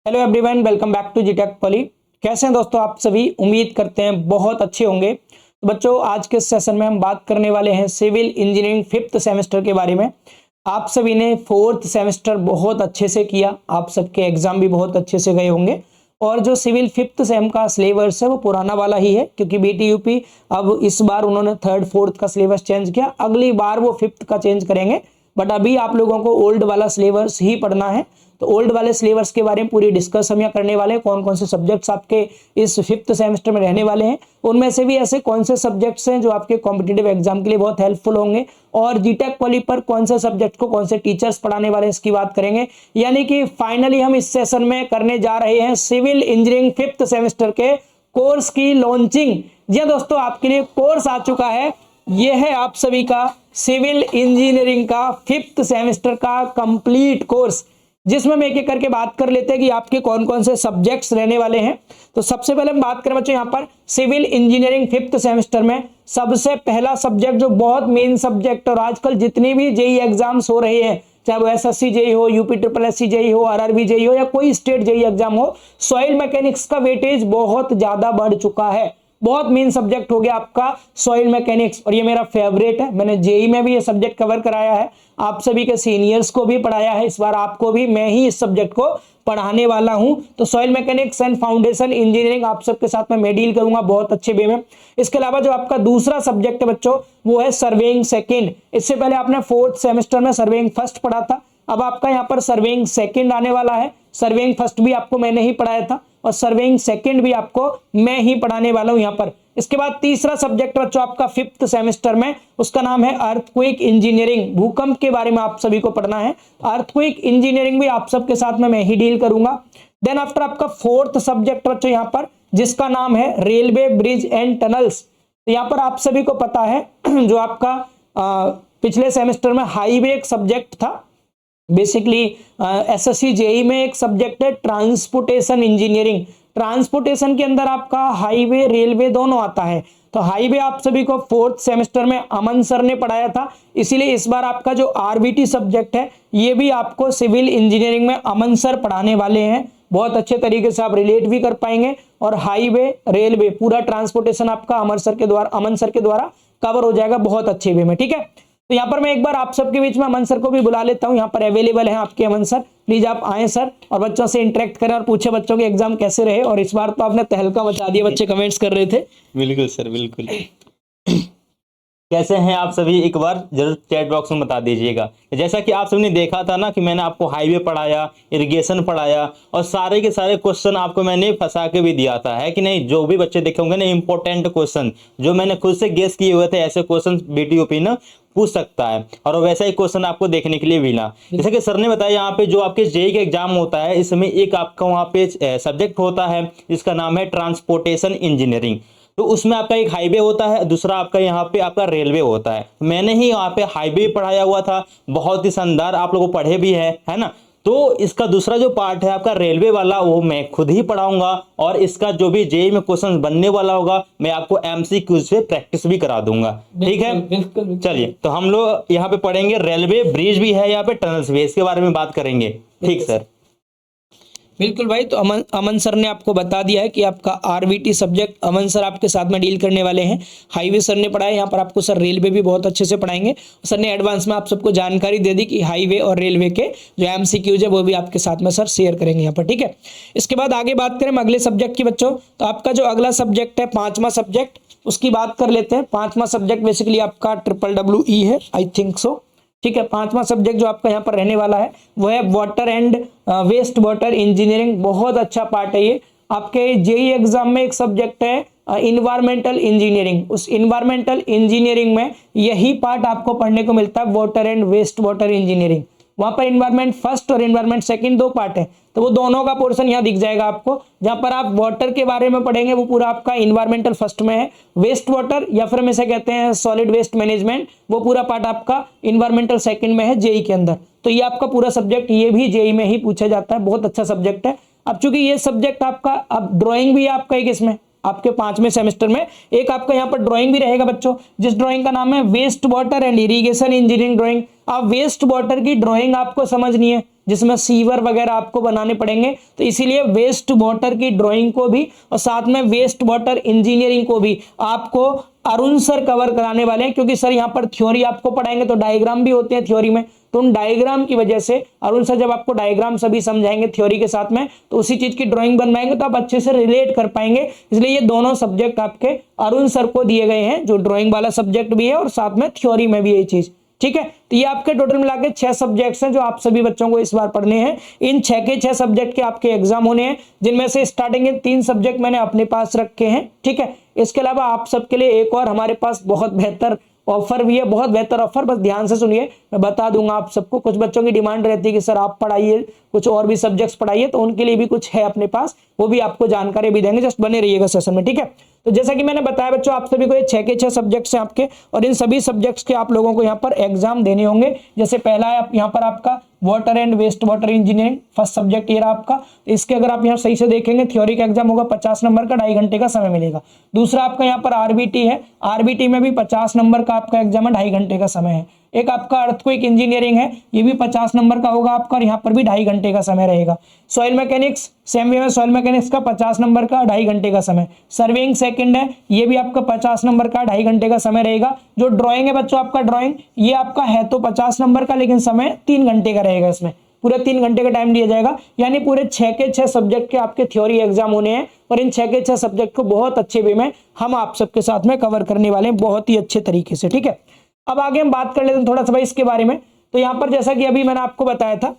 Hello everyone, welcome back to जीटेक Poly. कैसे हैं दोस्तों आप सभी? उम्मीद करते हैं बहुत अच्छे होंगे। तो बच्चों, आज के सेशन में हम बात करने वाले हैं सिविल इंजीनियरिंग 5th सेमेस्टर के बारे में। आप सभी ने 4th सेमेस्टर बहुत अच्छे से किया, आप सबके एग्जाम भी बहुत अच्छे से गए होंगे। और जो सिविल 5th सेम का सिलेबस है वो पुराना वाला ही है, क्योंकि बीटीयूपी अब इस बार उन्होंने 3rd 4th का सिलेबस चेंज किया। अगली बार वो 5th का चेंज करेंगे, बट अभी आप लोगों को ओल्ड वाला सिलेबस ही पढ़ना है। तो ओल्ड वाले सिलेबस के बारे में पूरी डिस्कस हम यहाँ करने वाले हैं। कौन कौन से सब्जेक्ट्स आपके इस 5th सेमेस्टर में रहने वाले हैं, उनमें से भी ऐसे कौन से सब्जेक्ट्स हैं जो आपके कॉम्पिटिटिव एग्जाम के लिए बहुत हेल्पफुल होंगे, और जीटेक पॉली पर कौन से सब्जेक्ट को कौन से टीचर्स पढ़ाने वाले हैं इसकी बात करेंगे। यानी कि फाइनली हम इस सेशन में करने जा रहे हैं सिविल इंजीनियरिंग 5th सेमेस्टर के कोर्स की लॉन्चिंग। जी दोस्तों, आपके लिए कोर्स आ चुका है। यह है आप सभी का सिविल इंजीनियरिंग का 5th सेमेस्टर का कंप्लीट कोर्स, जिसमें हम एक एक करके बात कर लेते हैं कि आपके कौन कौन से सब्जेक्ट्स रहने वाले हैं। तो सबसे पहले हम बात करें बच्चों यहाँ पर सिविल इंजीनियरिंग 5th सेमेस्टर में सबसे पहला सब्जेक्ट जो बहुत मेन सब्जेक्ट, और आजकल जितनी भी जेई एग्जाम्स हो रहे हैं, चाहे वो एसएससी जेई हो, यूपी ट्रिपल एससी जेई हो, आरआरबी जेई हो, या कोई स्टेट जेई एग्जाम हो, सॉइल मैकेनिक्स का वेटेज बहुत ज्यादा बढ़ चुका है। बहुत मेन सब्जेक्ट हो गया आपका सॉइल मैकेनिक्स, और ये मेरा फेवरेट है। मैंने जेई में भी ये सब्जेक्ट कवर कराया है, आप सभी के सीनियर्स को भी पढ़ाया है, इस बार आपको भी मैं ही इस सब्जेक्ट को पढ़ाने वाला हूं। तो soil mechanics and foundation engineering आप सबके साथ में मैं डील करूंगा बहुत अच्छे वे में। इसके अलावा जो आपका दूसरा सब्जेक्ट है बच्चों, वो है सर्वेइंग सेकेंड। इससे पहले आपने 4th सेमेस्टर में सर्वेइंग फर्स्ट पढ़ा था, अब आपका यहाँ पर सर्वेइंग सेकेंड आने वाला है। सर्वेइंग फर्स्ट भी आपको मैंने ही पढ़ाया था, और सर्वेइंग सेकंड भी आपको मैं ही पढ़ाने वाला हूं यहाँ पर। इसके बाद तीसरा सब्जेक्ट बच्चों आपका 5th सेमेस्टर में, उसका नाम है अर्थक्वेक इंजीनियरिंग। भूकंप के बारे में आप सभी को पढ़ना है। अर्थक्वेक इंजीनियरिंग भी आप सबके साथ में मैं ही डील करूंगा। देन आफ्टर आपका 4th सब्जेक्ट बच्चों यहाँ पर, जिसका नाम है रेलवे ब्रिज एंड टनल्स। तो यहाँ पर आप सभी को पता है जो आपका पिछले सेमेस्टर में हाईवे एक सब्जेक्ट था, बेसिकली एसएससी जेई में एक सब्जेक्ट है ट्रांसपोर्टेशन इंजीनियरिंग। ट्रांसपोर्टेशन के अंदर आपका हाईवे रेलवे दोनों आता है। तो हाईवे आप सभी को 4th सेमेस्टर में अमन सर ने पढ़ाया था, इसीलिए इस बार आपका जो आरबीटी सब्जेक्ट है ये भी आपको सिविल इंजीनियरिंग में अमन सर पढ़ाने वाले हैं। बहुत अच्छे तरीके से आप रिलेट भी कर पाएंगे, और हाईवे रेलवे पूरा ट्रांसपोर्टेशन आपका अमन सर के द्वारा कवर हो जाएगा बहुत अच्छे वे में। ठीक है, तो यहाँ पर मैं एक बार आप सबके बीच में अमन सर को भी बुला लेता हूँ। यहाँ पर अवेलेबल है आपके अमन सर, प्लीज आप आए सर, और बच्चों से इंटरेक्ट करें और पूछे बच्चों के एग्जाम कैसे रहे। और इस बार तो आपने तहलका मचा दिया, बच्चे कमेंट्स कर रहे थे। बिल्कुल सर, बिल्कुल। कैसे हैं आप सभी, एक बार जरूर चैट बॉक्स में बता दीजिएगा। जैसा कि आप सबने देखा था ना कि मैंने आपको हाईवे पढ़ाया, इरिगेशन पढ़ाया, और सारे के सारे क्वेश्चन आपको मैंने फंसा के भी दिया था, है कि नहीं। जो भी बच्चे देखे होंगे ना, इंपॉर्टेंट क्वेश्चन जो मैंने खुद से गेस किए हुए थे, ऐसे क्वेश्चन बीटीओपी ना पूछ सकता है, और वैसा ही क्वेश्चन आपको देखने के लिए मिला। जैसे कि सर ने बताया, यहाँ पे जो आपके जेई का एग्जाम होता है, इसमें एक आपका वहाँ पे सब्जेक्ट होता है जिसका नाम है ट्रांसपोर्टेशन इंजीनियरिंग। तो उसमें आपका एक हाईवे होता है, दूसरा आपका यहाँ पे आपका रेलवे होता है। मैंने ही यहाँ पे हाईवे पढ़ाया हुआ था, बहुत ही शानदार, आप लोगों को पढ़े भी है ना। तो इसका दूसरा जो पार्ट है आपका रेलवे वाला, वो मैं खुद ही पढ़ाऊंगा, और इसका जो भी जेई में क्वेश्चन बनने वाला होगा मैं आपको एमसीक्यूज पे प्रैक्टिस भी करा दूंगा। ठीक है, चलिए तो हम लोग यहाँ पे पढ़ेंगे रेलवे ब्रिज भी है, यहाँ पे टनल्स भी, इसके बारे में बात करेंगे। ठीक सर, बिल्कुल भाई। तो अमन सर ने आपको बता दिया है कि आपका आरबीटी सब्जेक्ट अमन सर आपके साथ में डील करने वाले हैं। हाईवे सर ने पढ़ाया, यहाँ पर आपको सर रेलवे भी बहुत अच्छे से पढ़ाएंगे। सर ने एडवांस में आप सबको जानकारी दे दी कि हाईवे और रेलवे के जो एमसीक्यूज है वो भी आपके साथ में सर शेयर करेंगे यहाँ पर। ठीक है, इसके बाद आगे बात करें अगले सब्जेक्ट की बच्चों, तो आपका जो अगला सब्जेक्ट है 5वां सब्जेक्ट, उसकी बात कर लेते हैं। 5वां सब्जेक्ट बेसिकली आपका EEE है, आई थिंक सो। ठीक है, 5वां सब्जेक्ट जो आपका यहाँ पर रहने वाला है वो है water and waste water engineering. बहुत अच्छा पार्ट है ये। आपके जेई एग्जाम में एक सब्जेक्ट है इन्वायरमेंटल इंजीनियरिंग। उस इन्वायरमेंटल इंजीनियरिंग में यही पार्ट आपको पढ़ने को मिलता है, water and waste water engineering. वहां पर इन्वायरमेंट फर्स्ट और इन्वायरमेंट सेकंड दो पार्ट है, तो वो दोनों का पोर्शन यहाँ दिख जाएगा आपको। जहां पर आप वाटर के बारे में पढ़ेंगे वो पूरा आपका इन्वायरमेंटल फर्स्ट में है, वेस्ट वाटर या फिर हम इसे कहते हैं सॉलिड वेस्ट मैनेजमेंट, वो पूरा पार्ट आपका इन्वायरमेंटल सेकंड में है जेई के अंदर। तो ये आपका पूरा सब्जेक्ट ये भी जेई में ही पूछा जाता है, बहुत अच्छा सब्जेक्ट है। अब चूंकि ये सब्जेक्ट आपका, अब ड्रॉइंग भी है आपका एक इसमें, आपके 5वें सेमेस्टर में एक आपका यहाँ पर ड्राइंग भी रहेगा बच्चों, जिस ड्राइंग का नाम है waste water and irrigation engineering drawing. अब वेस्ट वाटर की ड्राइंग आपको समझनी है, जिसमें सीवर वगैरह आपको बनाने पड़ेंगे, तो इसीलिए वेस्ट वाटर की ड्राइंग को भी और साथ में वेस्ट वाटर इंजीनियरिंग को भी आपको अरुण सर कवर कराने वाले हैं, क्योंकि सर यहाँ पर थ्योरी आपको पढ़ाएंगे तो डायग्राम भी होते हैं थ्योरी में, तो उन डायग्राम की वजह से अरुण सर जब आपको डायग्राम सभी समझाएंगे थ्योरी के साथ में, तो उसी चीज की ड्राइंग बनवाएंगे तो आप अच्छे से रिलेट कर पाएंगे। इसलिए ये दोनों सब्जेक्ट आपके अरुण सर को दिए गए हैं, जो ड्राइंग वाला सब्जेक्ट भी है और साथ में थ्योरी में भी ये चीज, ठीक है। तो ये आपके टोटल मिला के 6 सब्जेक्ट्स हैं जो आप सभी बच्चों को इस बार पढ़ने हैं। इन 6 के 6 सब्जेक्ट के आपके एग्जाम होने हैं, जिनमें से स्टार्टिंग के 3 सब्जेक्ट मैंने अपने पास रखे हैं, ठीक है। इसके अलावा आप सबके लिए एक और हमारे पास बहुत बेहतर ऑफर भी है, बहुत बेहतर ऑफर, बस ध्यान से सुनिए, मैं बता दूंगा आप सबको। कुछ बच्चों की डिमांड रहती है कि सर आप पढ़ाइए, कुछ और भी सब्जेक्ट्स पढ़ाइए, तो उनके लिए भी कुछ है अपने पास, वो भी आपको जानकारी भी देंगे, जस्ट बने रहिएगा सेशन में, ठीक है। तो जैसा कि मैंने बताया बच्चों, आप सभी को ये 6 के 6 सब्जेक्ट्स हैं आपके, और इन सभी सब्जेक्ट्स के आप लोगों को यहाँ पर एग्जाम देने होंगे। जैसे पहला है यहाँ पर आपका water and waste water engineering, first subject ये रहा आपका। इसके अगर आप यहाँ सही से देखेंगे थ्योरी का एग्जाम होगा 50 नंबर का, 2.5 घंटे का समय मिलेगा। दूसरा आपका यहाँ पर आरबीटी है, आरबीटी में भी 50 नंबर का आपका एग्जाम है, 2.5 घंटे का समय है। एक आपका अर्थक्वेक इंजीनियरिंग है, ये भी 50 नंबर का होगा आपका, और यहाँ पर भी 2.5 घंटे का समय रहेगा। सॉइल मैकेनिक्स, सेम वे में सॉइल मैकेनिक्स का 50 नंबर का, 2.5 घंटे का समय। सर्वेइंग सेकंड है, ये भी आपका 50 नंबर का, 2.5 घंटे का समय रहेगा। जो ड्राइंग है बच्चों आपका ड्राइंग, ये आपका है तो 50 नंबर का, लेकिन समय 3 घंटे का रहेगा, इसमें पूरे 3 घंटे का टाइम दिया जाएगा। यानी पूरे 6 के 6 सब्जेक्ट के आपके थ्योरी एग्जाम होने हैं, और इन 6 के 6 सब्जेक्ट को बहुत अच्छे वे में हम आप सबके साथ में कवर करने वाले हैं, बहुत ही अच्छे तरीके से, ठीक है। अब आगे हम बात कर लेते हैं थोड़ा सा भाई इसके बारे में। तो यहाँ पर जैसा कि अभी मैंने आपको बताया था,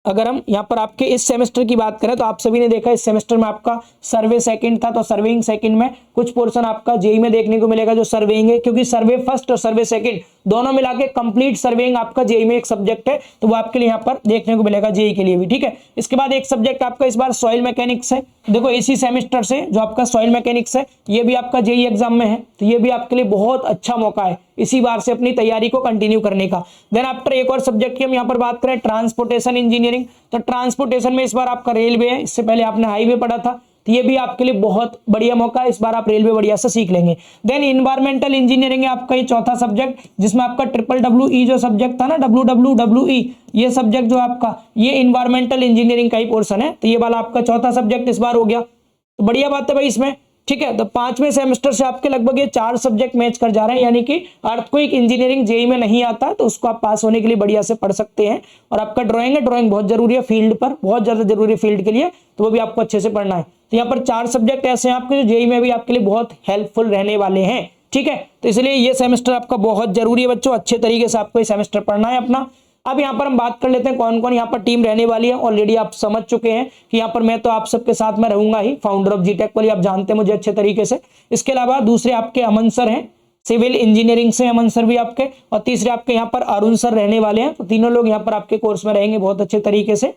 अगर हम यहाँ पर आपके इस सेमेस्टर की बात करें तो आप सभी ने देखा इस सेमेस्टर में आपका सर्वे सेकंड था, तो सर्वेइंग सेकंड में कुछ पोर्शन आपका जेई में देखने को मिलेगा जो सर्वेइंग है, क्योंकि सर्वे फर्स्ट और सर्वे सेकंड दोनों मिला के कंप्लीट सर्वेइंग आपका जेई में एक सब्जेक्ट है, तो वो आपके लिए यहाँ पर देखने को मिलेगा जेई के लिए भी, ठीक है। इसके बाद एक सब्जेक्ट आपका इस बार सॉइल मैकेनिक्स है। देखो इसी सेमेस्टर से जो आपका सॉइल मैकेनिक्स है, ये भी आपका जेई एग्जाम में है, तो ये भी आपके लिए बहुत अच्छा मौका है इसी बार से अपनी तैयारी को कंटिन्यू करने का। देन आफ्टर एक और सब्जेक्ट की हम यहाँ पर बात करें, ट्रांसपोर्टेशन इंजीनियरिंग। तो ट्रांसपोर्टेशन में इस बार आपका रेलवे है, इससे पहले आपने हाईवे पढ़ा था, तो ये भी आपके लिए बहुत बढ़िया मौका है, इस बार आप रेलवे बढ़िया से सीख लेंगे। देन इन्वायरमेंटल इंजीनियरिंग है आपका ये चौथा सब्जेक्ट, जिसमें आपका WWE जो सब्जेक्ट था ना, WWWE, ये सब्जेक्ट जो आपका ये इन्वायरमेंटल इंजीनियरिंग का ही पोर्शन है, तो ये वाला आपका चौथा सब्जेक्ट इस बार हो गया, तो बढ़िया बात है भाई इसमें, ठीक है। तो 5वें सेमेस्टर से आपके लगभग ये 4 सब्जेक्ट मैच कर जा रहे हैं, यानी कि अर्थक्वेक इंजीनियरिंग जेई में नहीं आता तो उसको आप पास होने के लिए बढ़िया से पढ़ सकते हैं। और आपका ड्राइंग है, ड्राइंग बहुत जरूरी है फील्ड पर, बहुत ज्यादा जरूरी है फील्ड के लिए, तो वो भी आपको अच्छे से पढ़ना है। तो यहाँ पर 4 सब्जेक्ट ऐसे हैं आपके जो जेई में भी आपके लिए बहुत हेल्पफुल रहने वाले हैं, ठीक है। तो इसलिए ये सेमेस्टर आपका बहुत जरूरी है बच्चों, अच्छे तरीके से आपको ये सेमेस्टर पढ़ना है अपना। अब यहाँ पर हम बात कर लेते हैं कौन कौन यहाँ पर टीम रहने वाली है। ऑलरेडी आप समझ चुके हैं कि यहाँ पर मैं तो आप सबके साथ में रहूंगा ही, फाउंडर ऑफ जीटेक वाली, आप जानते हैं मुझे अच्छे तरीके से। इसके अलावा दूसरे आपके अमन सर हैं, सिविल इंजीनियरिंग से अमन सर भी आपके, और तीसरे आपके यहाँ पर अरुण सर रहने वाले हैं। तो तीनों लोग यहाँ पर आपके कोर्स में रहेंगे बहुत अच्छे तरीके से,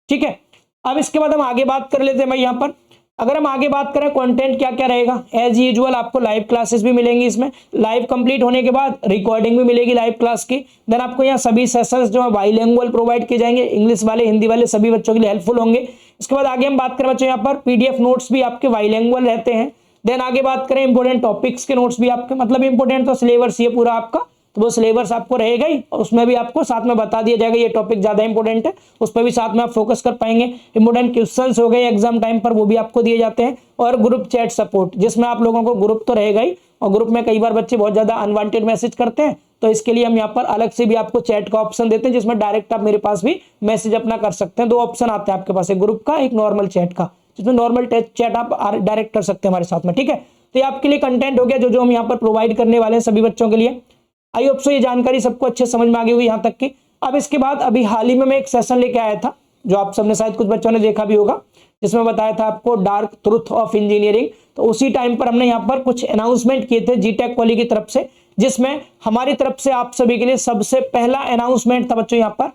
ठीक है। अब इसके बाद हम आगे बात कर लेते हैं भाई यहाँ पर, अगर हम आगे बात करें कंटेंट क्या क्या रहेगा, एज यूजुअल आपको लाइव क्लासेस भी मिलेंगी, इसमें लाइव कंप्लीट होने के बाद रिकॉर्डिंग भी मिलेगी लाइव क्लास की। देन आपको यहाँ सभी सेशंस जो है बाइलिंगुअल प्रोवाइड किए जाएंगे, इंग्लिश वाले हिंदी वाले सभी बच्चों के लिए हेल्पफुल होंगे। इसके बाद आगे हम बात करें बच्चों यहाँ पर पीडीएफ नोट्स भी आपके बाइलिंगुअल रहते हैं। देन आगे बात करें इंपोर्टेंट टॉपिक्स के नोट्स भी आपके, मतलब इंपोर्टेंट तो सिलेबस ये पूरा आपका, तो वो सिलेबस आपको रहेगा ही, और उसमें भी आपको साथ में बता दिया जाएगा ये टॉपिक ज्यादा इंपॉर्टेंट है, उस पर भी साथ में आप फोकस कर पाएंगे। इंपॉर्टेंट क्वेश्चंस हो गए एग्जाम टाइम पर, वो भी आपको दिए जाते हैं। और ग्रुप चैट सपोर्ट, जिसमें आप लोगों को ग्रुप तो रहेगा ही, और ग्रुप में कई बार बच्चे बहुत ज्यादा अनवांटेड मैसेज करते हैं, तो इसके लिए हम यहाँ पर अलग से भी आपको चैट का ऑप्शन देते हैं, जिसमें डायरेक्ट आप मेरे पास भी मैसेज अपना कर सकते हैं। 2 ऑप्शन आते हैं आपके पास, एक ग्रुप का, एक नॉर्मल चैट का, जिसमें नॉर्मल चैट आप डायरेक्ट कर सकते हैं हमारे साथ में, ठीक है। तो ये आपके लिए कंटेंट हो गया जो जो हम यहाँ पर प्रोवाइड करने वाले हैं सभी बच्चों के लिए। आई होप सो ये जानकारी सबको अच्छे समझ में आ गई होगी यहाँ तक की। अब इसके बाद अभी हाल ही में मैं एक सेशन लेके आया था, जो आप सबने शायद कुछ बच्चों ने देखा भी होगा, जिसमें बताया था आपको डार्क ट्रुथ ऑफ इंजीनियरिंग। तो उसी टाइम पर हमने यहाँ पर कुछ अनाउंसमेंट किए थे जीटेक वाली की तरफ से, जिसमें हमारी तरफ से आप सभी के लिए सबसे पहला अनाउंसमेंट था बच्चों यहाँ पर,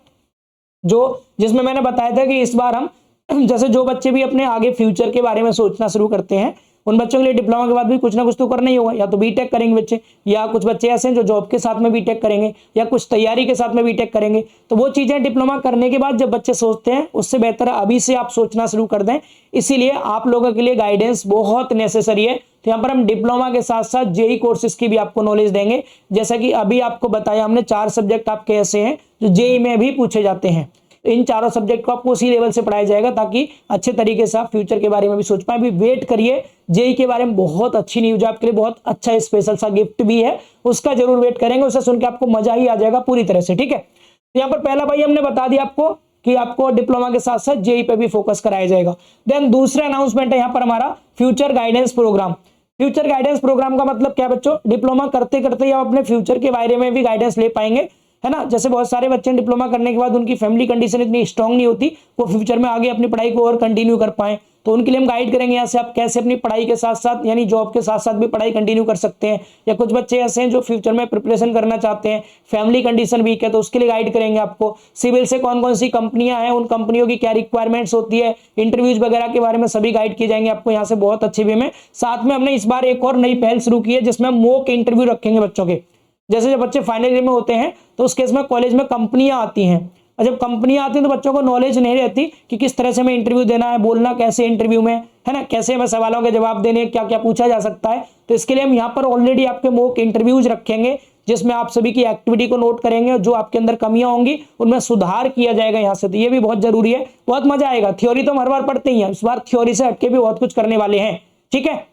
जिसमें मैंने बताया था कि इस बार हम जैसे जो बच्चे भी अपने आगे फ्यूचर के बारे में सोचना शुरू करते हैं, उन बच्चों के लिए डिप्लोमा के बाद भी कुछ ना कुछ तो करना ही होगा, या तो बीटेक करेंगे बच्चे, या कुछ बच्चे ऐसे हैं जो जॉब के साथ में बीटेक करेंगे, या कुछ तैयारी के साथ में बीटेक करेंगे। तो वो चीजें डिप्लोमा करने के बाद जब बच्चे सोचते हैं, उससे बेहतर अभी से आप सोचना शुरू कर दें। इसीलिए आप लोगों के लिए गाइडेंस बहुत नेसेसरी है। तो यहाँ पर हम डिप्लोमा के साथ साथ जेई कोर्सेज की भी आपको नॉलेज देंगे। जैसा कि अभी आपको बताया हमने, 4 सब्जेक्ट आपके ऐसे हैं जो जेई में भी पूछे जाते हैं। तो इन चारों सब्जेक्ट को आपको उसी लेवल से पढ़ाया जाएगा ताकि अच्छे तरीके से आप फ्यूचर के बारे में भी सोच पाए। अभी वेट करिए, जेई के बारे में बहुत अच्छी न्यूज है आपके लिए, बहुत अच्छा स्पेशल सा गिफ्ट भी है, उसका जरूर वेट करेंगे, उसे सुन के आपको मजा ही आ जाएगा पूरी तरह से। ठीक है, तो यहाँ पर पहला भाई हमने बता दिया आपको कि आपको डिप्लोमा के साथ साथ जेई पे भी फोकस कराया जाएगा। देन दूसरा अनाउंसमेंट है यहाँ पर हमारा future guidance program. Future guidance program का मतलब क्या बच्चों, डिप्लोमा करते करते आप अपने फ्यूचर के बारे में भी गाइडेंस ले पाएंगे, है ना। जैसे बहुत सारे बच्चे डिप्लोमा करने के बाद उनकी फैमिली कंडीशन इतनी स्ट्रांग नहीं होती, वो फ्यूचर में आगे अपनी पढ़ाई को और कंटिन्यू कर पाए, तो उनके लिए हम गाइड करेंगे यहाँ से आप कैसे अपनी पढ़ाई के साथ साथ यानी जॉब के साथ साथ भी पढ़ाई कंटिन्यू कर सकते हैं। या कुछ बच्चे ऐसे हैं जो फ्यूचर में प्रिपरेशन करना चाहते हैं, फैमिली कंडीशन वीक है, तो उसके लिए गाइड करेंगे आपको। सिविल से कौन कौन सी कंपनियां हैं, उन कंपनियों की क्या रिक्वायरमेंट्स होती है, इंटरव्यूज वगैरह के बारे में सभी गाइड किए जाएंगे आपको यहाँ से बहुत अच्छे वे में। साथ में हमने इस बार एक और नई पहल शुरू की है जिसमें मॉक इंटरव्यू रखेंगे बच्चों के। जैसे जब बच्चे फाइनल ईयर में होते हैं तो उस केस में कॉलेज में कंपनियां आती हैं, और जब कंपनियां आती हैं तो बच्चों को नॉलेज नहीं रहती कि किस तरह से हमें इंटरव्यू देना है, बोलना कैसे इंटरव्यू में, है ना, कैसे हमें सवालों के जवाब देने, क्या क्या पूछा जा सकता है। तो इसके लिए हम यहाँ पर ऑलरेडी आपके मॉक इंटरव्यूज रखेंगे जिसमें आप सभी की एक्टिविटी को नोट करेंगे और जो आपके अंदर कमियां होंगी उनमें सुधार किया जाएगा यहाँ से। तो ये भी बहुत जरूरी है, बहुत मजा आएगा। थ्योरी तो हम हर बार पढ़ते ही हैं, इस बार थ्योरी से हटके भी बहुत कुछ करने वाले हैं। ठीक है,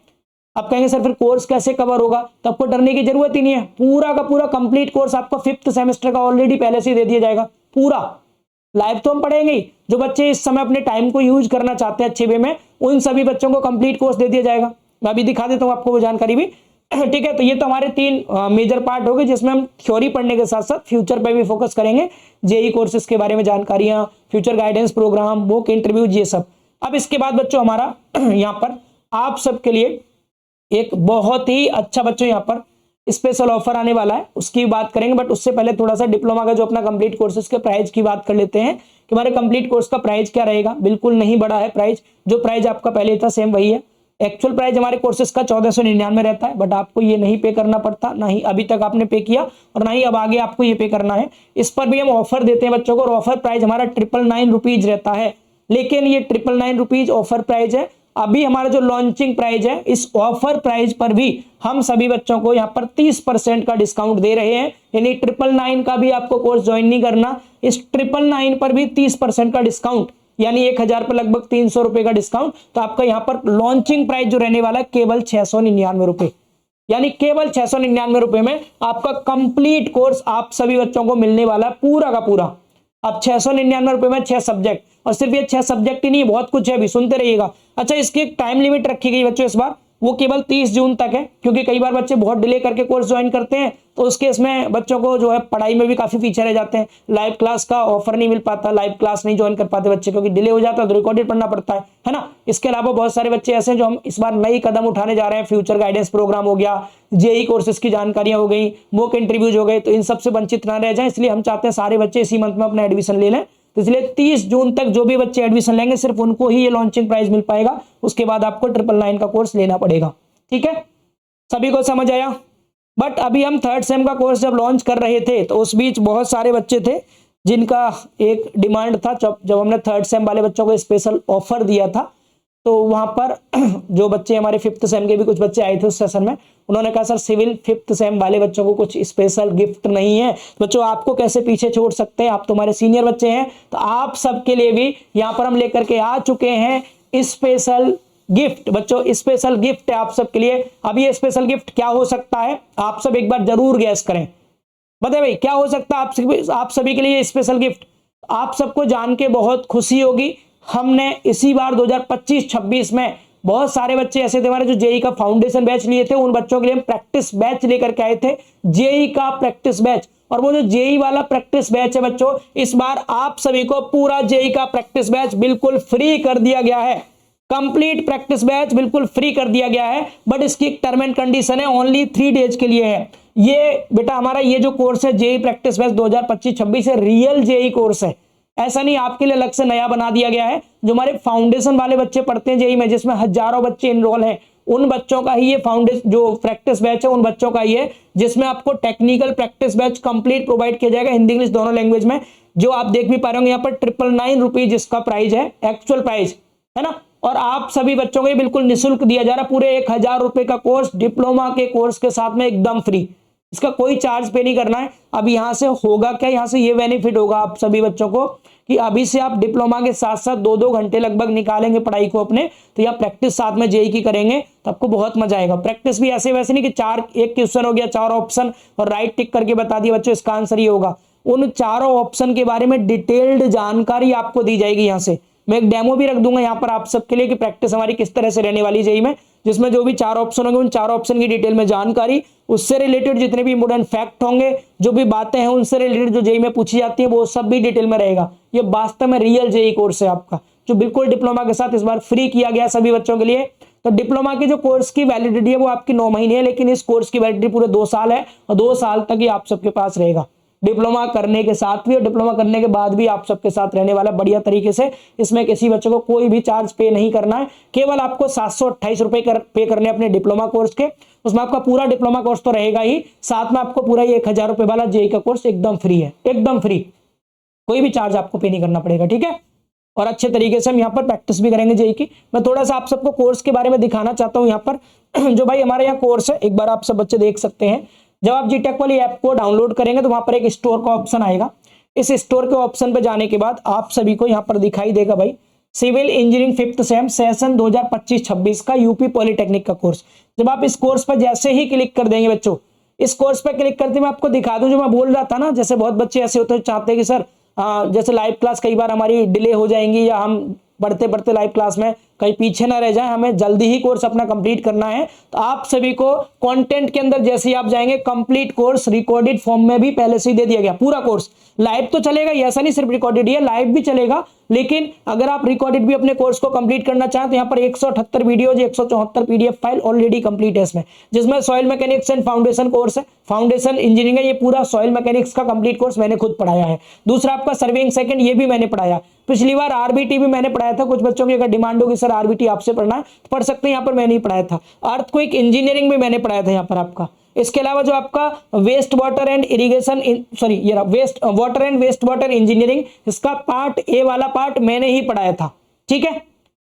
आप कहेंगे सर फिर कोर्स कैसे कवर होगा, तो आपको डरने की जरूरत ही नहीं है, पूरा का पूरा कंप्लीट कोर्स आपका 5th सेमेस्टर का ऑलरेडी पहले से ही दे दिया जाएगा। पूरा लाइव तो हम पढ़ेंगे ही, जो बच्चे इस समय अपने टाइम को यूज करना चाहते हैं अच्छे वे में, उन सभी बच्चों को कंप्लीट कोर्स दे दिया जाएगा। मैं अभी दिखा देता हूँ आपको वो जानकारी भी। ठीक है, तो ये तो हमारे 3 मेजर पार्ट हो गए जिसमें हम थ्योरी पढ़ने के साथ साथ फ्यूचर पे भी फोकस करेंगे, जेई कोर्सेज के बारे में जानकारियां, future guidance program, mock interview, ये सब। अब इसके बाद बच्चों हमारा यहाँ पर आप सबके लिए एक बहुत ही अच्छा बच्चों यहाँ पर स्पेशल ऑफर आने वाला है, उसकी बात करेंगे। बट उससे पहले थोड़ा सा डिप्लोमा का जो अपना कंप्लीट कोर्सेज के प्राइस की बात कर लेते हैं कि हमारे कंप्लीट कोर्स का प्राइस क्या रहेगा। बिल्कुल नहीं बढ़ा है प्राइस, जो प्राइस आपका पहले था सेम वही है। एक्चुअल प्राइस हमारे कोर्सेज का 1499 रहता है, बट आपको ये नहीं पे करना पड़ता, ना ही अभी तक आपने पे किया और ना ही अब आगे आपको ये पे करना है। इस पर भी हम ऑफर देते हैं बच्चों को, और ऑफर प्राइस हमारा 999 रुपीज रहता है। लेकिन ये 999 रुपीज ऑफर प्राइस है। अभी हमारा जो लॉन्चिंग प्राइस है, इस ऑफर प्राइस पर भी हम सभी बच्चों को यहाँ पर 30% का डिस्काउंट दे रहे हैं। यानी 999 का भी आपको कोर्स ज्वाइन नहीं करना, इस 999 पर भी 30% का डिस्काउंट, यानी 1000 पर लगभग 300 रुपए का डिस्काउंट। तो आपका यहाँ पर लॉन्चिंग प्राइस जो रहने वाला है केवल 699 रुपए, यानी केवल 699 रुपए में आपका कंप्लीट कोर्स आप सभी बच्चों को मिलने वाला है पूरा का पूरा। अब 699 रुपए में 6 सब्जेक्ट, और सिर्फ ये 6 सब्जेक्ट ही नहीं, बहुत कुछ है, अभी सुनते रहिएगा। अच्छा, इसकी एक टाइम लिमिट रखी गई बच्चों इस बार, वो केवल 30 जून तक है, क्योंकि कई बार बच्चे बहुत डिले करके कोर्स ज्वाइन करते हैं, तो उस केस में बच्चों को जो है पढ़ाई में भी काफी पीछे रह जाते हैं। लाइव क्लास का ऑफर नहीं मिल पाता, लाइव क्लास नहीं ज्वाइन कर पाते बच्चे, क्योंकि डिले हो जाता है तो रिकॉर्डेड पढ़ना पड़ता है ना। इसके अलावा बहुत सारे बच्चे ऐसे हैं जो हम इस बार नई कदम उठाने जा रहे हैं। फ्यूचर गाइडेंस प्रोग्राम हो गया, जेई कोर्सेज की जानकारियां हो गई, मॉक इंटरव्यूज हो गए, तो इन सबसे वंचित ना रह जाए, इसलिए हम चाहते हैं सारे बच्चे इसी मंथ में अपना एडमिशन ले लें। तो इसलिए 30 जून तक जो भी बच्चे एडमिशन लेंगे सिर्फ उनको ही ये लॉन्चिंग प्राइस मिल पाएगा, उसके बाद आपको 999 का कोर्स लेना पड़ेगा। ठीक है, सभी को समझ आया। बट अभी हम 3rd सेम का कोर्स जब लॉन्च कर रहे थे तो उस बीच बहुत सारे बच्चे थे जिनका एक डिमांड था, जब हमने 3rd सेम वाले बच्चों को स्पेशल ऑफर दिया था, तो वहां पर जो बच्चे हमारे 5th सेम के भी कुछ बच्चे आए थे उस सेशन में, उन्होंने कहा सर सिविल 5th सेम वाले बच्चों को कुछ स्पेशल गिफ्ट नहीं है। बच्चों आपको कैसे पीछे छोड़ सकते हैं, आप तो हमारे सीनियर बच्चे हैं। तो आप सबके लिए भी यहाँ पर हम लेकर के आ चुके हैं स्पेशल गिफ्ट। बच्चों स्पेशल गिफ्ट है आप सबके लिए। अब ये स्पेशल गिफ्ट क्या हो सकता है, आप सब एक बार जरूर गैस करें, बताए भाई क्या हो सकता है आप सभी के लिए स्पेशल गिफ्ट। आप सबको जान के बहुत खुशी होगी, हमने इसी बार 2025-26 में बहुत सारे बच्चे ऐसे थे हमारे जो जेई का फाउंडेशन बैच लिए थे, उन बच्चों के लिए हम प्रैक्टिस बैच लेकर के आए थे, जेई का प्रैक्टिस बैच। और वो जो जेई वाला प्रैक्टिस बैच है बच्चों, इस बार आप सभी को पूरा जेई का प्रैक्टिस बैच बिल्कुल फ्री कर दिया गया है। कंप्लीट प्रैक्टिस बैच बिल्कुल फ्री कर दिया गया है, बट इसकी टर्म एंड कंडीशन है ओनली 3 डेज के लिए है। ये बेटा हमारा ये जो कोर्स है जेई प्रैक्टिस बैच 2025-26 है, रियल जेई कोर्स है, ऐसा नहीं आपके लिए अलग से नया बना दिया गया है। जो हमारे फाउंडेशन वाले बच्चे पढ़ते हैं जेई में, जिसमें हजारों बच्चे इनरोल हैं, उन बच्चों का ही ये फाउंडेशन जो प्रैक्टिस बैच है उन बच्चों का ही है, जिसमें आपको technical practice batch complete provide किया जाएगा हिंदी इंग्लिश दोनों लैंग्वेज में। जो आप देख भी पा रहे होंगे यहाँ पर 999 रुपीज इसका प्राइस है, एक्चुअल प्राइस है ना। और आप सभी बच्चों को ये बिल्कुल निःशुल्क दिया जा रहा है, पूरे 1000 रुपए का कोर्स डिप्लोमा के कोर्स के साथ में एकदम फ्री, इसका कोई चार्ज पे नहीं करना है। अब यहाँ से होगा क्या, यहाँ से ये बेनिफिट होगा आप सभी बच्चों को कि अभी से आप डिप्लोमा के साथ साथ 2-2 घंटे लगभग निकालेंगे पढ़ाई को अपने, तो या प्रैक्टिस साथ में जेई की करेंगे तो आपको बहुत मजा आएगा। प्रैक्टिस भी ऐसे वैसे नहीं कि एक क्वेश्चन हो गया 4 ऑप्शन और राइट टिक करके बता दिया बच्चों इसका आंसर ये होगा। उन चारों ऑप्शन के बारे में डिटेल्ड जानकारी आपको दी जाएगी। यहाँ से मैं एक डेमो भी रख दूंगा यहाँ पर आप सबके लिए कि प्रैक्टिस हमारी किस तरह से रहने वाली जेई में, जिसमें जो भी 4 ऑप्शन होंगे उन 4 ऑप्शन की डिटेल में जानकारी, उससे रिलेटेड जितने भी इंपोर्टेंट फैक्ट होंगे, जो भी बातें हैं उनसे रिलेटेड जो जेई में पूछी जाती है वो सब भी डिटेल में रहेगा। ये वास्तव में रियल जेई कोर्स है आपका, जो बिल्कुल डिप्लोमा के साथ इस बार फ्री किया गया सभी बच्चों के लिए। तो डिप्लोमा की जो कोर्स की वैलिडिटी है वो आपकी 9 महीने है, लेकिन इस कोर्स की वैलिडिटी पूरे 2 साल है और 2 साल तक ही आप सबके पास रहेगा। डिप्लोमा करने के साथ भी और डिप्लोमा करने के बाद भी आप सबके साथ रहने वाला बढ़िया तरीके से। इसमें किसी बच्चे को कोई भी चार्ज पे नहीं करना है, केवल आपको 728 रुपए पे करने अपने डिप्लोमा कोर्स के। उसमें आपका पूरा डिप्लोमा कोर्स तो रहेगा ही, साथ में आपको पूरा 1000 रुपए वाला जेई का कोर्स एकदम फ्री है, एकदम फ्री, कोई भी चार्ज आपको पे नहीं करना पड़ेगा, ठीक है। और अच्छे तरीके से हम यहाँ पर प्रैक्टिस भी करेंगे जेई की। मैं थोड़ा सा आप सबको कोर्स के बारे में दिखाना चाहता हूँ यहाँ पर। जो भाई हमारे यहाँ कोर्स है, एक बार आप सब बच्चे देख सकते हैं। जब आप जीटेक वाली ऐप को डाउनलोड करेंगे तो वहां पर एक स्टोर का ऑप्शन आएगा। इस स्टोर के ऑप्शन पे जाने के बाद आप सभी को यहाँ पर दिखाई देगा भाई civil engineering 5th same session 2025-26 का यूपी पॉलिटेक्निक का कोर्स। जब आप इस कोर्स पर जैसे ही क्लिक कर देंगे बच्चों, इस कोर्स पर क्लिक करते मैं आपको दिखा दूं जो मैं बोल रहा था ना, जैसे बहुत बच्चे ऐसे होते हैं चाहते हैं कि सर जैसे लाइव क्लास कई बार हमारी डिले हो जाएंगी या हम बढ़ते बढ़ते लाइव क्लास में कहीं पीछे ना रह जाए, हमें जल्दी ही कोर्स अपना कंप्लीट करना है। तो आप सभी को कंटेंट के अंदर जैसे ही आप जाएंगे कंप्लीट कोर्स रिकॉर्डेड फॉर्म में भी पहले से ही दे दिया गया। पूरा कोर्स लाइव तो चलेगा, ऐसा नहीं सिर्फ रिकॉर्डेड ही है, लाइव भी चलेगा। लेकिन अगर आप रिकॉर्डेड भी अपने कोर्स को कंप्लीट करना चाहें तो यहाँ पर 178 videos 174 PDF file already complete है इसमें, जिसमें soil mechanics and foundation course है, फाउंडेशन इंजीनियरिंग है, ये पूरा सॉइल मैकेनिक्स का कंप्लीट कोर्स मैंने खुद पढ़ाया है। दूसरा आपका सर्वेइंग सेकंड, ये भी मैंने पढ़ाया। पिछली बार आरबीटी भी मैंने पढ़ाया था। कुछ बच्चों की अगर डिमांड होगी सर आरबीटी आपसे पढ़ना है तो पढ़ सकते हैं, यहाँ पर मैंने ही पढ़ाया था। अर्थक्वेक इंजीनियरिंग भी मैंने पढ़ाया था यहाँ पर आपका। इसके अलावा जो आपका वेस्ट वाटर एंड इरिगेशन ये waste water and waste water engineering, इसका पार्ट ए वाला पार्ट मैंने ही पढ़ाया था, ठीक है।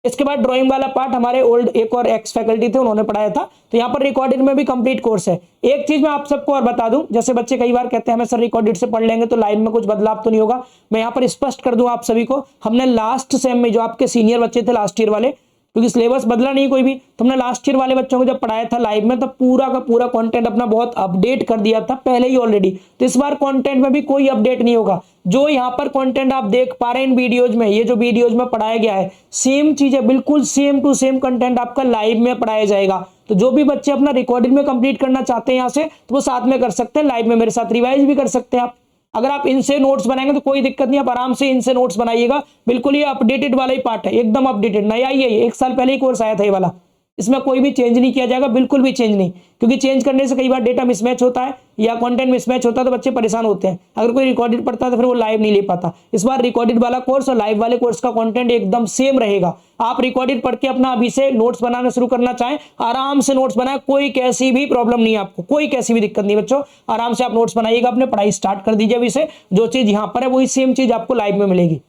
इसके बाद ड्राइंग वाला पार्ट हमारे ओल्ड एक और एक्स फैकल्टी थे उन्होंने पढ़ाया था। तो यहाँ पर रिकॉर्डेड में भी कंप्लीट कोर्स है। एक चीज मैं आप सबको और बता दूं, जैसे बच्चे कई बार कहते हैं हमें सर रिकॉर्डेड से पढ़ लेंगे तो लाइव में कुछ बदलाव तो नहीं होगा। मैं यहाँ पर स्पष्ट कर दूं आप सभी को, हमने लास्ट सेम में जो आपके सीनियर बच्चे थे लास्ट ईयर वाले, क्योंकि सिलेबस बदला नहीं कोई भी, तो हमने लास्ट ईयर वाले बच्चों को जब पढ़ाया था लाइव में, तब पूरा का पूरा कंटेंट अपना बहुत अपडेट कर दिया था पहले ही ऑलरेडी। तो इस बार कंटेंट में भी कोई अपडेट नहीं होगा। जो यहाँ पर कंटेंट आप देख पा रहे हैं इन वीडियोज में, ये जो वीडियोज में पढ़ाया गया है सेम चीज है, बिल्कुल सेम टू सेम कंटेंट आपका लाइव में पढ़ाया जाएगा। तो जो भी बच्चे अपना रिकॉर्डिंग में कंप्लीट करना चाहते हैं यहाँ से, तो वो साथ में कर सकते हैं, लाइव में मेरे साथ रिवाइज भी कर सकते हैं आप। अगर आप इनसे नोट्स बनाएंगे तो कोई दिक्कत नहीं, आप आराम से इनसे नोट्स बनाइएगा। बिल्कुल ये अपडेटेड वाला ही पार्ट है, एकदम अपडेटेड, नया ही है, 1 साल पहले ही कोर्स आया था ये वाला। इसमें कोई भी चेंज नहीं किया जाएगा, बिल्कुल भी चेंज नहीं, क्योंकि चेंज करने से कई बार डेटा मिसमैच होता है या कंटेंट मिसमैच होता है तो बच्चे परेशान होते हैं। अगर कोई रिकॉर्डेड पढ़ता है तो फिर वो लाइव नहीं ले पाता। इस बार रिकॉर्डेड वाला कोर्स और लाइव वाले कोर्स का कंटेंट एकदम सेम रहेगा। आप रिकॉर्डेड पढ़ के अपना अभी से नोट्स बनाना शुरू करना चाहें, आराम से नोट्स बनाए, कोई कैसी भी प्रॉब्लम नहीं है आपको, कोई कैसी भी दिक्कत नहीं बच्चों। आराम से आप नोट्स बनाइएगा, अपने पढ़ाई स्टार्ट कर दीजिए अभी से। जो चीज यहाँ पर है वही सेम चीज आपको लाइव में मिलेगी,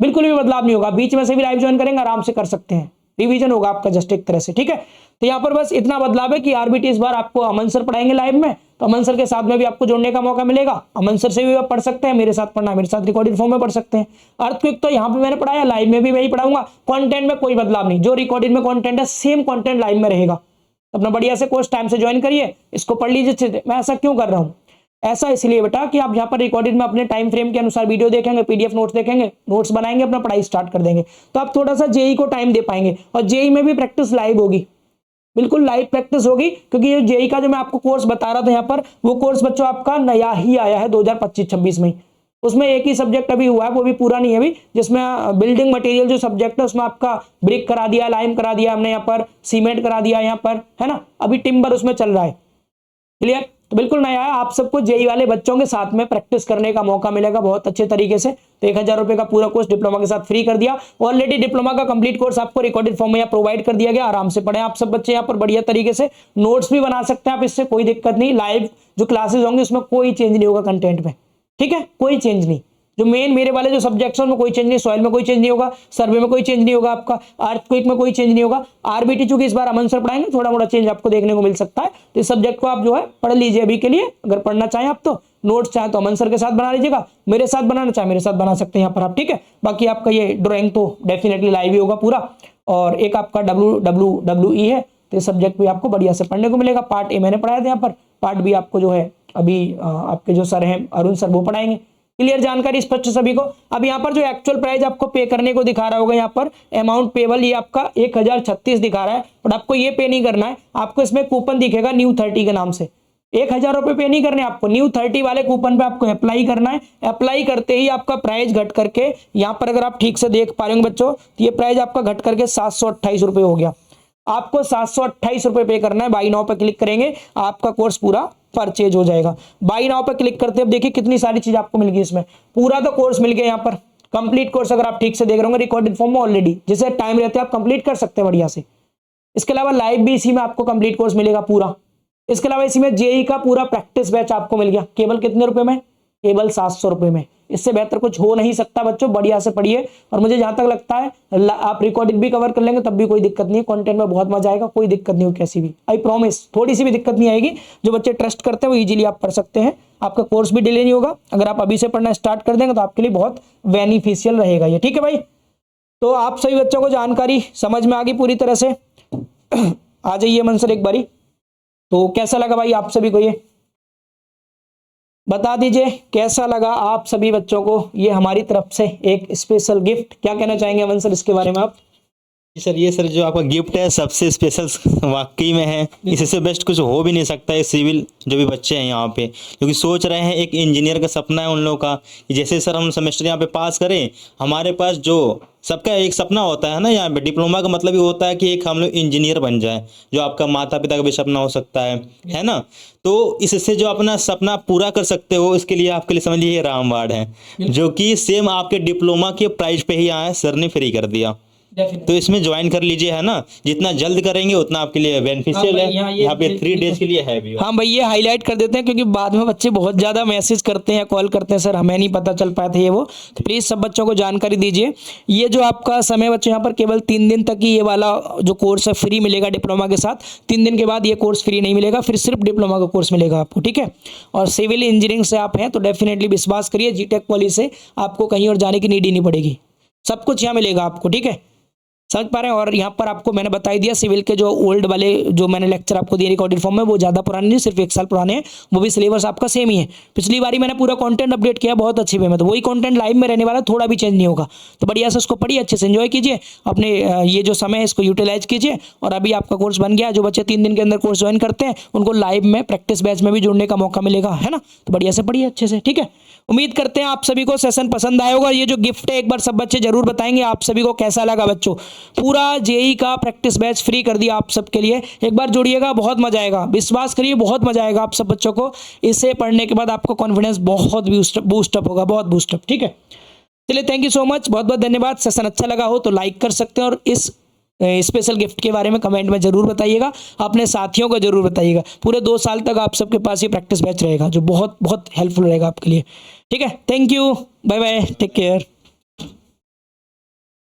बिल्कुल भी बदलाव नहीं होगा। बीच में से भी लाइव ज्वाइन करेंगे आराम से कर सकते हैं, रिवीजन होगा आपका जस्ट एक तरह से, ठीक है। तो यहाँ पर बस इतना बदलाव है कि आरबीटी इस बार आपको अमन सर पढ़ाएंगे लाइव में, तो अमन सर के साथ में भी आपको जोड़ने का मौका मिलेगा। अमन सर से भी आप पढ़ सकते हैं, मेरे साथ पढ़ना है मेरे साथ रिकॉर्डेड फॉर्म में पढ़ सकते हैं। अर्थक्वेक तो यहाँ पे मैंने पढ़ाया, लाइव में भी वही पढ़ाऊंगा। कंटेंट में कोई बदलाव नहीं, जो रिकॉर्डेड में कंटेंट है सेम कंटेंट लाइव में रहेगा। अपना बढ़िया से कोर्स टाइम से ज्वाइन करिए, इसको पढ़ लीजिए। मैं ऐसा क्यों कर रहा हूँ, ऐसा इसलिए बेटा कि आप यहाँ पर रिकॉर्डेड में अपने टाइम फ्रेम के अनुसार वीडियो देखेंगे, पीडीएफ नोट्स देखेंगे, नोट्स बनाएंगे, अपना पढ़ाई स्टार्ट कर देंगे, तो आप थोड़ा सा जेई को टाइम दे पाएंगे। और जेई में भी प्रैक्टिस लाइव होगी, बिल्कुल लाइव प्रैक्टिस होगी, क्योंकि ये जेई का जो मैं आपको कोर्स बता रहा था यहाँ पर, वो कोर्स बच्चों आपका नया ही आया है 2025-26 में। उसमें एक ही सब्जेक्ट अभी हुआ है, वो भी पूरा नहीं है अभी, जिसमें बिल्डिंग मटेरियल जो सब्जेक्ट है उसमें आपका ब्रिक करा दिया, लाइम करा दिया हमने, यहाँ पर सीमेंट करा दिया यहाँ पर, है ना। अभी टिम्बर उसमें चल रहा है, क्लियर। तो बिल्कुल नया है, आप सबको जेई वाले बच्चों के साथ में प्रैक्टिस करने का मौका मिलेगा बहुत अच्छे तरीके से। तो 1000 रुपए का पूरा कोर्स डिप्लोमा के साथ फ्री कर दिया। ऑलरेडी डिप्लोमा का कंप्लीट कोर्स आपको रिकॉर्डेड फॉर्म में यहाँ प्रोवाइड कर दिया गया। आराम से पढ़ें आप सब बच्चे यहाँ पर बढ़िया तरीके से, नोट्स भी बना सकते हैं आप, इससे कोई दिक्कत नहीं। लाइव जो क्लासेस होंगे उसमें कोई चेंज नहीं होगा कंटेंट में, ठीक है, कोई चेंज नहीं। जो मेन मेरे वाले जो सब्जेक्ट्स हैं उनमें कोई चेंज नहीं, सॉइल में कोई चेंज नहीं होगा, सर्वे में कोई चेंज नहीं होगा, आपका अर्थक्वेक में कोई चेंज नहीं होगा। आरबीटी चूंकि इस बार अमन सर पढ़ाएंगे, थोड़ा मोड़ा चेंज आपको देखने को मिल सकता है। तो इस सब्जेक्ट को आप जो है पढ़ लीजिए अभी के लिए, अगर पढ़ना चाहें आप तो। नोट्स चाहे तो अमन सर के साथ बना लीजिएगा, मेरे साथ बनाना चाहे मेरे साथ बना सकते हैं यहाँ पर आप, ठीक है। बाकी आपका ये ड्राइंग तो डेफिनेटली लाइव ही होगा पूरा, और एक आपका WWE है, तो ये सब्जेक्ट भी आपको बढ़िया से पढ़ने को मिलेगा। पार्ट ए मैंने पढ़ाया था यहाँ पर, पार्ट बी आपको जो है अभी आपके जो सर हैं अरुण सर वो पढ़ाएंगे। क्लियर जानकारी स्पष्ट सभी को। अब यहाँ पर जो एक्चुअल प्राइस आपको पे करने को दिखा रहा होगा, यहाँ पर अमाउंट पेबल ये आपका 1036 दिखा रहा है, बट आपको ये पे नहीं करना है, आपको इसमें कूपन दिखेगा न्यू 30 के नाम से। 1000 रुपए पे नहीं करने आपको, न्यू 30 वाले कूपन पे आपको अप्लाई करना है। अप्लाई करते ही आपका प्राइस घट करके यहाँ पर अगर आप ठीक से देख पा रहे होंगे बच्चों, तो ये प्राइस आपका घट करके 728 रुपए हो गया। आपको 728 रुपए पे करना है। बाई नाउ पे क्लिक करेंगे, आपका कोर्स पूरा परचेज हो जाएगा। बाई नाउ पे क्लिक करते अब देखिए कितनी सारी चीज आपको मिल गई इसमें, पूरा तो कोर्स मिल गया यहाँ पर। कंप्लीट कोर्स अगर आप ठीक से देख रहे होंगे रिकॉर्डेड फॉर्म में ऑलरेडी, जिसे टाइम रहते हैं आप कंप्लीट कर सकते हैं बढ़िया से। इसके अलावा लाइव भी इसी में आपको कंप्लीट कोर्स मिलेगा पूरा। इसके अलावा इसी में जेई का पूरा प्रैक्टिस बैच आपको मिल गया, केवल कितने रुपए में? केवल 700 रुपए में। इससे बेहतर कुछ हो नहीं सकता बच्चों, बढ़िया से पढ़िए। और मुझे जहां तक लगता है आप रिकॉर्डिंग भी कवर कर लेंगे तब भी कोई दिक्कत नहीं है, कंटेंट में बहुत मजा आएगा, कोई दिक्कत नहीं हो कैसी भी, आई प्रॉमिस। थोड़ी सी भी दिक्कत नहीं आएगी, जो बच्चे ट्रस्ट करते हैं वो इजीली आप पढ़ सकते हैं। आपका कोर्स भी डिले नहीं होगा, अगर आप अभी से पढ़ना स्टार्ट कर देंगे तो आपके लिए बहुत बेनिफिशियल रहेगा ये, ठीक है भाई। तो आप सभी बच्चों को जानकारी समझ में आ गई पूरी तरह से। आ जाइए मन सर एक बारी, तो कैसा लगा भाई आप सभी को, ये बता दीजिए कैसा लगा आप सभी बच्चों को ये हमारी तरफ से एक स्पेशल गिफ्ट। क्या कहना चाहेंगे अमन सर इसके बारे में आप? सर ये सर जो आपका गिफ्ट है सबसे स्पेशल वाकई में है, इससे बेस्ट कुछ हो भी नहीं सकता है। सिविल जो भी बच्चे हैं यहाँ पे क्योंकि सोच रहे हैं, एक इंजीनियर का सपना है उन लोगों का कि जैसे सर हम सेमेस्टर यहाँ पे पास करें, हमारे पास जो सबका एक सपना होता है ना, यहाँ पे डिप्लोमा का मतलब ही होता है कि एक हम लोग इंजीनियर बन जाए, जो आपका माता पिता का भी सपना हो सकता है ना। तो इससे जो अपना सपना पूरा कर सकते हो, इसके लिए आपके लिए समझ लीजिए रामबाण है, जो कि सेम आपके डिप्लोमा के प्राइस पे ही आया, सर ने फ्री कर दिया। तो इसमें ज्वाइन कर लीजिए, है ना। जितना जल्द करेंगे उतना आपके लिए बेनिफिशियल है। यहाँ पे 3 डेज के लिए है भी। हाँ भाई ये हाईलाइट कर देते हैं क्योंकि बाद में बच्चे बहुत ज्यादा मैसेज करते हैं, कॉल करते हैं, सर हमें नहीं पता चल पाया था ये वो। तो प्लीज सब बच्चों को जानकारी दीजिए। ये जो आपका समय बच्चों यहाँ पर केवल 3 दिन तक ही ये वाला जो कोर्स है फ्री मिलेगा डिप्लोमा के साथ। 3 दिन के बाद ये कोर्स फ्री नहीं मिलेगा, फिर सिर्फ डिप्लोमा का कोर्स मिलेगा आपको, ठीक है। और सिविल इंजीनियरिंग से आप हैं तो डेफिनेटली विश्वास करिए, जीटेक पॉली से आपको कहीं और जाने की नीड ही नहीं पड़ेगी, सब कुछ यहाँ मिलेगा आपको, ठीक है। समझ पा रहे हैं। और यहाँ पर आपको मैंने बता ही दिया सिविल के जो ओल्ड वाले जो मैंने लेक्चर आपको दिए रिकॉर्डेड फॉर्म में, वो ज़्यादा पुराने नहीं, सिर्फ 1 साल पुराने हैं, वो भी सिलेबस आपका सेम ही है। पिछली बारी मैंने पूरा कंटेंट अपडेट किया बहुत अच्छी वे में, तो वही कंटेंट लाइव में रहने वाला, थोड़ा भी चेंज नहीं होगा। तो बढ़िया से उसको पढ़िए, अच्छे से एंजॉय कीजिए, अपने ये जो समय है इसको यूटिलाइज कीजिए। और अभी आपका कोर्स बन गया, जो बच्चे 3 दिन के अंदर कोर्स ज्वाइन करते हैं उनको लाइव में प्रैक्टिस बैच में भी जुड़ने का मौका मिलेगा, है ना। तो बढ़िया से पढ़िए अच्छे से, ठीक है। उम्मीद करते हैं आप सभी को सेशन पसंद आया होगा। ये जो गिफ्ट है एक बार सब बच्चे जरूर बताएंगे आप सभी को कैसा लगा बच्चों। पूरा जेई का प्रैक्टिस बैच फ्री कर दिया आप सबके लिए, एक बार जुड़िएगा, बहुत मजा आएगा, विश्वास करिए बहुत मजा आएगा आप सब बच्चों को। इसे पढ़ने के बाद आपको कॉन्फिडेंस बहुत बूस्टअप होगा, बहुत बूस्टअप, ठीक है। चलिए थैंक यू सो मच, बहुत बहुत धन्यवाद। सेशन अच्छा लगा हो तो लाइक कर सकते हैं और इस स्पेशल गिफ्ट के बारे में कमेंट में जरूर बताइएगा, अपने साथियों को जरूर बताइएगा। पूरे 2 साल तक आप सबके पास ये प्रैक्टिस बैच रहेगा जो बहुत बहुत हेल्पफुल रहेगा आपके लिए, ठीक है। Thank you, bye bye, take care.